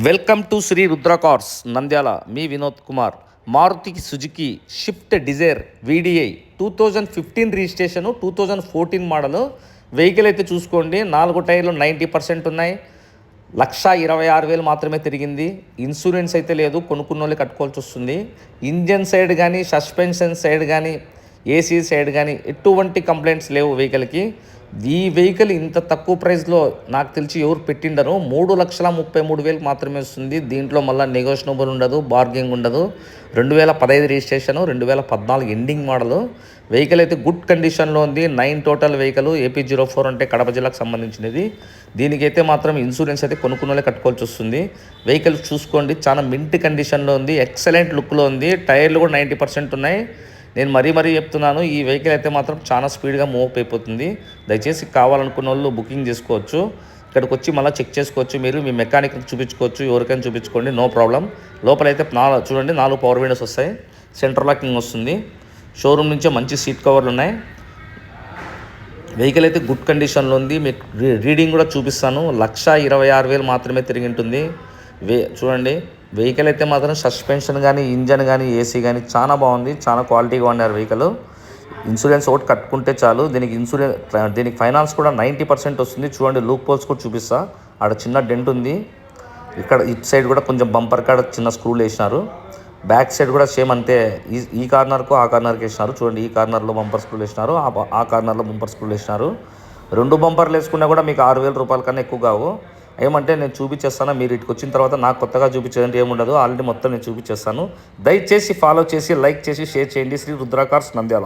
Welcome to Sri Rudra cars Nandyal. మీ Vinod Kumar. Maruti Suzuki Swift Dzire VDI 2015 registration, 2014 model. Vehicle అయితే చూసుకోండి, 4 టైర్లు 90% ఉన్నాయి. 1,26,000 మాత్రమే తిరిగింది. ఇన్సూరెన్స్ అయితే లేదు, కొనుక్కున్న వాళ్ళే కట్టుకోవాల్సి వస్తుంది. ఇంజన్ సైడ్ కానీ, సస్పెన్షన్ సైడ్ కానీ, ఏసీ సైడ్ కానీ ఎటువంటి కంప్లైంట్స్ లేవు వెహికల్కి. ఈ వెహికల్ ఇంత తక్కువ ప్రైస్లో నాకు తెలిసి ఎవరు పెట్టిండరు. 3,33,000 మాత్రమే వస్తుంది. దీంట్లో మళ్ళీ నెగోషియబుల్ ఉండదు, బార్గెనింగ్ ఉండదు. 2015 రిజిస్ట్రేషను, 2014 ఎండింగ్ మోడలు. వెహికల్ అయితే గుడ్ కండిషన్లో ఉంది. 9 టోటల్ వెహికల్. AP04 అంటే కడప జిల్లాకు సంబంధించినది. దీనికైతే మాత్రం ఇన్సూరెన్స్ అయితే కొనుక్కునే కట్టుకోవాల్సి వస్తుంది. వెహికల్ చూసుకోండి, చాలా మింట్ కండిషన్లో ఉంది, ఎక్సలెంట్ లుక్లో ఉంది. టైర్లు కూడా 90% ఉన్నాయి. నేను మరీ చెప్తున్నాను, ఈ వెహికల్ అయితే మాత్రం చాలా స్పీడ్గా మూవ్ అయిపోతుంది. దయచేసి కావాలనుకున్న వాళ్ళు బుకింగ్ చేసుకోవచ్చు. ఇక్కడికి వచ్చి మళ్ళీ చెక్ చేసుకోవచ్చు. మీరు మీ మెకానిక్ చూపించుకోవచ్చు, ఎవరికైనా చూపించుకోండి, నో ప్రాబ్లం. లోపలైతే చూడండి, 4 పవర్ విండోస్ వస్తాయి, సెంటర్ లాకింగ్ వస్తుంది. షోరూమ్ నుంచే మంచి సీట్ కవర్లు ఉన్నాయి. వెహికల్ అయితే గుడ్ కండిషన్లో ఉంది. మీకు రీడింగ్ కూడా చూపిస్తాను. 1,26,000 మాత్రమే తిరిగి ఉంటుంది. చూడండి, వెహికల్ అయితే మాత్రం సస్పెన్షన్ కానీ, ఇంజన్ కానీ, ఏసీ కానీ చాలా బాగుంది. చాలా క్వాలిటీగా ఉన్నారు వెహికల్. ఇన్సూరెన్స్ ఒకటి కట్టుకుంటే చాలు. దీనికి ఫైనాన్స్ కూడా 90% వస్తుంది. చూడండి, లూప్ పోల్స్ కూడా చూపిస్తా. ఆడ చిన్న డెంట్ ఉంది. ఇక్కడ ఇటు సైడ్ కూడా కొంచెం బంపర్ కాడ చిన్న స్క్రూలు వేసినారు. బ్యాక్ సైడ్ కూడా సేమ్ అంతే. ఈ కార్నర్కు ఆ కార్నర్కి వేసినారు. చూడండి, ఈ కార్నర్లో బంపర్ స్క్రూలు వేసినారు, ఆ కార్నర్లో బంపర్ స్క్రూలు వేసినారు. 2 బంపర్లు వేసుకున్నా కూడా మీకు 6,000 రూపాయల కన్నా ఎక్కువ కావు. ఏమంటే నేను చూపించేస్తాను, మీరు ఇటుకు వచ్చిన తర్వాత నాకు కొత్తగా చూపించేదంటే ఏముండదు, ఆల్రెడీ మొత్తం నేను చూపించేస్తాను. దయచేసి ఫాలో చేసి, లైక్ చేసి, షేర్ చేయండి. శ్రీ రుద్ర కార్స్ నంద్యాల.